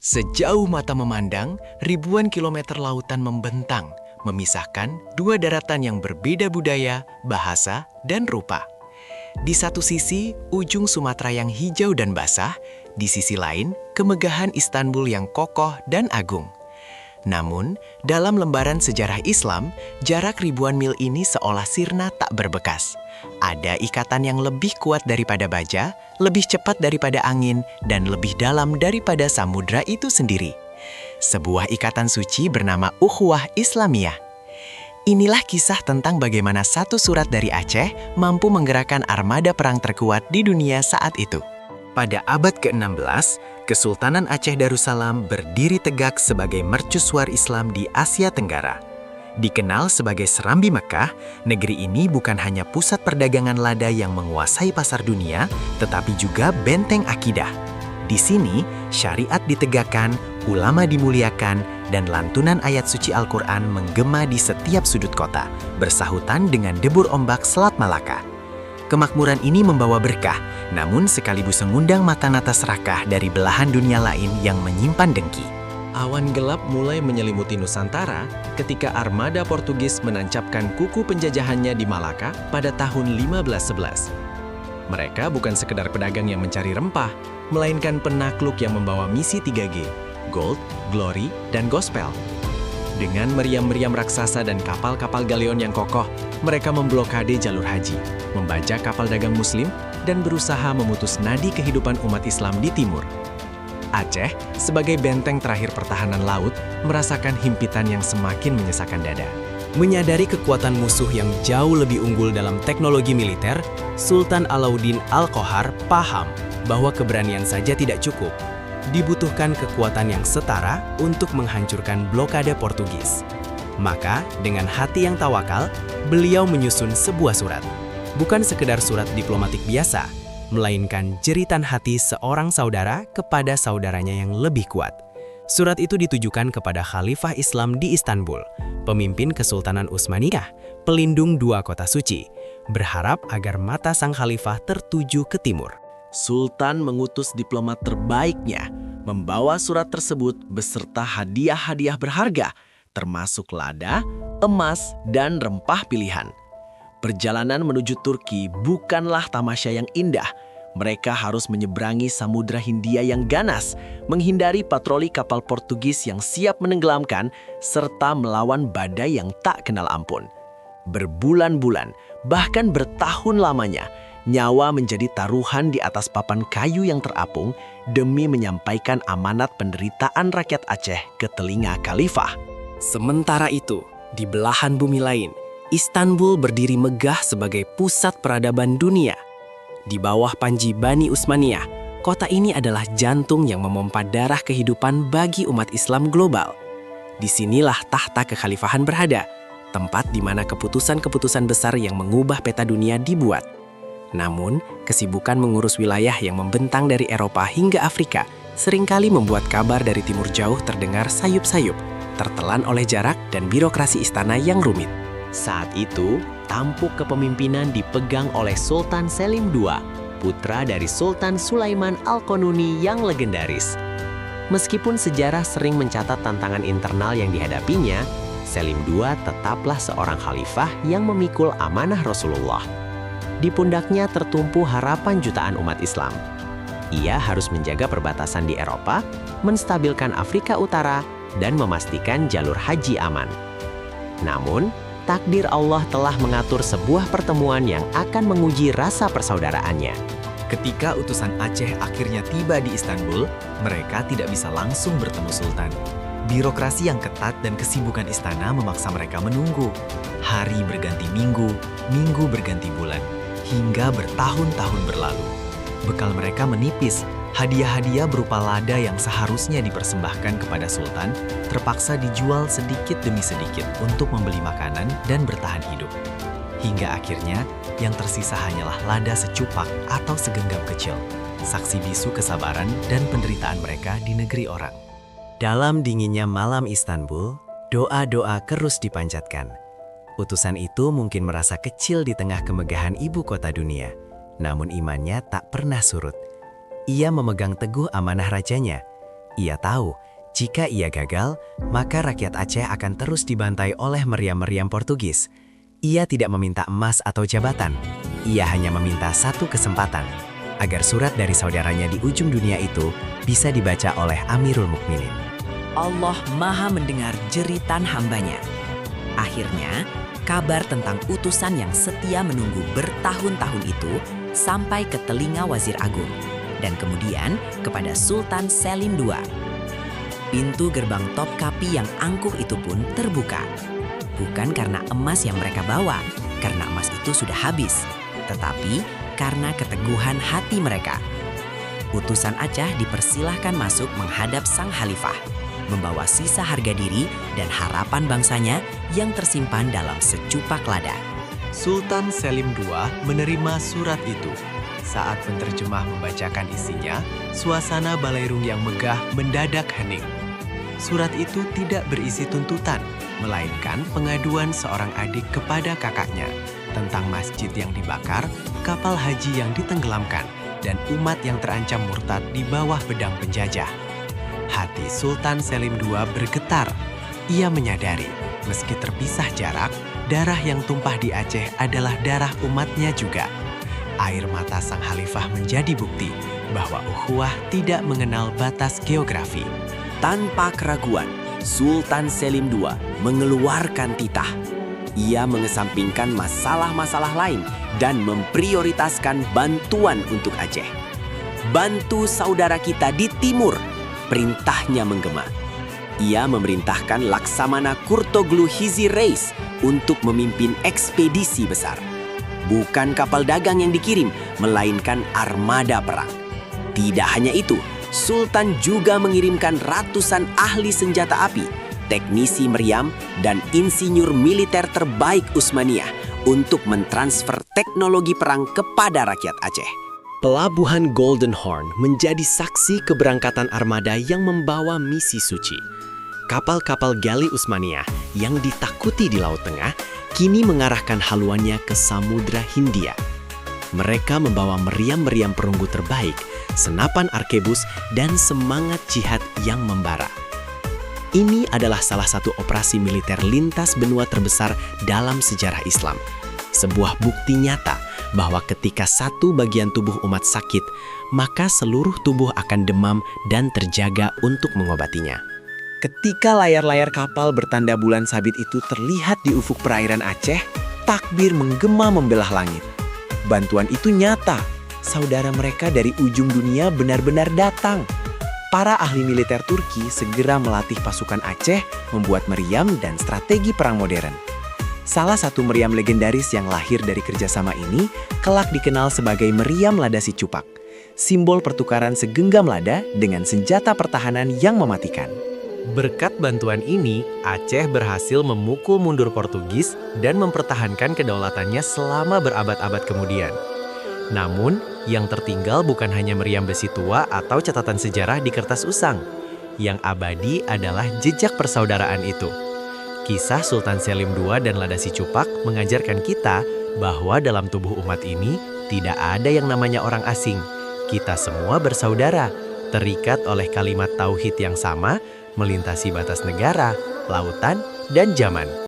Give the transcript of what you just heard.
Sejauh mata memandang, ribuan kilometer lautan membentang, memisahkan dua daratan yang berbeda budaya, bahasa, dan rupa. Di satu sisi, ujung Sumatera yang hijau dan basah, di sisi lain, kemegahan Istanbul yang kokoh dan agung. Namun, dalam lembaran sejarah Islam, jarak ribuan mil ini seolah sirna tak berbekas. Ada ikatan yang lebih kuat daripada baja, lebih cepat daripada angin, dan lebih dalam daripada samudra itu sendiri. Sebuah ikatan suci bernama Ukhuwah Islamiyah. Inilah kisah tentang bagaimana satu surat dari Aceh mampu menggerakkan armada perang terkuat di dunia saat itu. Pada abad ke-16, Kesultanan Aceh Darussalam berdiri tegak sebagai mercusuar Islam di Asia Tenggara. Dikenal sebagai Serambi Mekah, negeri ini bukan hanya pusat perdagangan lada yang menguasai pasar dunia, tetapi juga benteng akidah. Di sini, syariat ditegakkan, ulama dimuliakan, dan lantunan ayat suci Al-Quran menggema di setiap sudut kota, bersahutan dengan debur ombak Selat Malaka. Kemakmuran ini membawa berkah, namun sekaligus mengundang mata-mata serakah dari belahan dunia lain yang menyimpan dengki. Awan gelap mulai menyelimuti Nusantara ketika armada Portugis menancapkan kuku penjajahannya di Malaka pada tahun 1511. Mereka bukan sekedar pedagang yang mencari rempah, melainkan penakluk yang membawa misi 3G, Gold, Glory, dan Gospel. Dengan meriam-meriam raksasa dan kapal-kapal galeon yang kokoh, mereka memblokade jalur haji, membajak kapal dagang muslim, dan berusaha memutus nadi kehidupan umat Islam di timur. Aceh, sebagai benteng terakhir pertahanan laut, merasakan himpitan yang semakin menyesakan dada. Menyadari kekuatan musuh yang jauh lebih unggul dalam teknologi militer, Sultan Alauddin Al-Qohar paham bahwa keberanian saja tidak cukup. Dibutuhkan kekuatan yang setara untuk menghancurkan blokade Portugis. Maka, dengan hati yang tawakal, beliau menyusun sebuah surat. Bukan sekedar surat diplomatik biasa, melainkan jeritan hati seorang saudara kepada saudaranya yang lebih kuat. Surat itu ditujukan kepada Khalifah Islam di Istanbul, pemimpin Kesultanan Utsmaniyah, pelindung dua kota suci, berharap agar mata sang khalifah tertuju ke timur. Sultan mengutus diplomat terbaiknya, membawa surat tersebut beserta hadiah-hadiah berharga, termasuk lada, emas, dan rempah pilihan. Perjalanan menuju Turki bukanlah tamasya yang indah. Mereka harus menyeberangi Samudra Hindia yang ganas, menghindari patroli kapal Portugis yang siap menenggelamkan, serta melawan badai yang tak kenal ampun. Berbulan-bulan, bahkan bertahun lamanya, nyawa menjadi taruhan di atas papan kayu yang terapung demi menyampaikan amanat penderitaan rakyat Aceh ke telinga khalifah. Sementara itu, di belahan bumi lain, Istanbul berdiri megah sebagai pusat peradaban dunia. Di bawah panji Bani Utsmaniyah, kota ini adalah jantung yang memompa darah kehidupan bagi umat Islam global. Disinilah tahta kekhalifahan berada, tempat di mana keputusan-keputusan besar yang mengubah peta dunia dibuat. Namun, kesibukan mengurus wilayah yang membentang dari Eropa hingga Afrika seringkali membuat kabar dari timur jauh terdengar sayup-sayup, tertelan oleh jarak dan birokrasi istana yang rumit. Saat itu, tampuk kepemimpinan dipegang oleh Sultan Selim II, putra dari Sultan Sulaiman Al-Qanuni yang legendaris. Meskipun sejarah sering mencatat tantangan internal yang dihadapinya, Selim II tetaplah seorang khalifah yang memikul amanah Rasulullah. Di pundaknya tertumpu harapan jutaan umat Islam. Ia harus menjaga perbatasan di Eropa, menstabilkan Afrika Utara, dan memastikan jalur haji aman. Namun, takdir Allah telah mengatur sebuah pertemuan yang akan menguji rasa persaudaraannya. Ketika utusan Aceh akhirnya tiba di Istanbul, mereka tidak bisa langsung bertemu Sultan. Birokrasi yang ketat dan kesibukan istana memaksa mereka menunggu. Hari berganti minggu, minggu berganti bulan, hingga bertahun-tahun berlalu. Bekal mereka menipis, hadiah-hadiah berupa lada yang seharusnya dipersembahkan kepada Sultan terpaksa dijual sedikit demi sedikit untuk membeli makanan dan bertahan hidup. Hingga akhirnya, yang tersisa hanyalah lada secupak atau segenggam kecil, saksi bisu kesabaran dan penderitaan mereka di negeri orang. Dalam dinginnya malam Istanbul, doa-doa terus dipanjatkan. Utusan itu mungkin merasa kecil di tengah kemegahan ibu kota dunia, namun imannya tak pernah surut. Ia memegang teguh amanah rajanya. Ia tahu, jika ia gagal, maka rakyat Aceh akan terus dibantai oleh meriam-meriam Portugis. Ia tidak meminta emas atau jabatan, ia hanya meminta satu kesempatan, agar surat dari saudaranya di ujung dunia itu bisa dibaca oleh Amirul Mukminin. Allah Maha mendengar jeritan hambanya. Akhirnya, kabar tentang utusan yang setia menunggu bertahun-tahun itu sampai ke telinga Wazir Agung, dan kemudian kepada Sultan Selim II. Pintu gerbang Topkapi yang angkuh itu pun terbuka. Bukan karena emas yang mereka bawa, karena emas itu sudah habis, tetapi karena keteguhan hati mereka. Utusan Aceh dipersilahkan masuk menghadap sang khalifah, membawa sisa harga diri dan harapan bangsanya yang tersimpan dalam secupak lada. Sultan Selim II menerima surat itu. Saat penerjemah membacakan isinya, suasana balairung yang megah mendadak hening. Surat itu tidak berisi tuntutan, melainkan pengaduan seorang adik kepada kakaknya tentang masjid yang dibakar, kapal haji yang ditenggelamkan, dan umat yang terancam murtad di bawah pedang penjajah. Hati Sultan Selim II bergetar. Ia menyadari, meski terpisah jarak, darah yang tumpah di Aceh adalah darah umatnya juga. Air mata sang khalifah menjadi bukti bahwa ukhuwah tidak mengenal batas geografi. Tanpa keraguan, Sultan Selim II mengeluarkan titah. Ia mengesampingkan masalah-masalah lain dan memprioritaskan bantuan untuk Aceh. Bantu saudara kita di timur, perintahnya menggema. Ia memerintahkan Laksamana Kurtoglu Hizi Reis untuk memimpin ekspedisi besar. Bukan kapal dagang yang dikirim, melainkan armada perang. Tidak hanya itu, Sultan juga mengirimkan ratusan ahli senjata api, teknisi meriam, dan insinyur militer terbaik Utsmaniyah untuk mentransfer teknologi perang kepada rakyat Aceh. Pelabuhan Golden Horn menjadi saksi keberangkatan armada yang membawa misi suci. Kapal-kapal gali Utsmaniyah yang ditakuti di Laut Tengah kini mengarahkan haluannya ke Samudra Hindia. Mereka membawa meriam-meriam perunggu terbaik, senapan arkebus, dan semangat jihad yang membara. Ini adalah salah satu operasi militer lintas benua terbesar dalam sejarah Islam. Sebuah bukti nyata bahwa ketika satu bagian tubuh umat sakit, maka seluruh tubuh akan demam dan terjaga untuk mengobatinya. Ketika layar-layar kapal bertanda bulan sabit itu terlihat di ufuk perairan Aceh, takbir menggema membelah langit. Bantuan itu nyata. Saudara mereka dari ujung dunia benar-benar datang. Para ahli militer Turki segera melatih pasukan Aceh membuat meriam dan strategi perang modern. Salah satu meriam legendaris yang lahir dari kerjasama ini kelak dikenal sebagai meriam lada si Cupak, simbol pertukaran segenggam lada dengan senjata pertahanan yang mematikan. Berkat bantuan ini, Aceh berhasil memukul mundur Portugis dan mempertahankan kedaulatannya selama berabad-abad kemudian. Namun, yang tertinggal bukan hanya meriam besi tua atau catatan sejarah di kertas usang. Yang abadi adalah jejak persaudaraan itu. Kisah Sultan Selim II dan Lada si Cupak mengajarkan kita bahwa dalam tubuh umat ini tidak ada yang namanya orang asing. Kita semua bersaudara, terikat oleh kalimat tauhid yang sama, melintasi batas negara, lautan, dan zaman.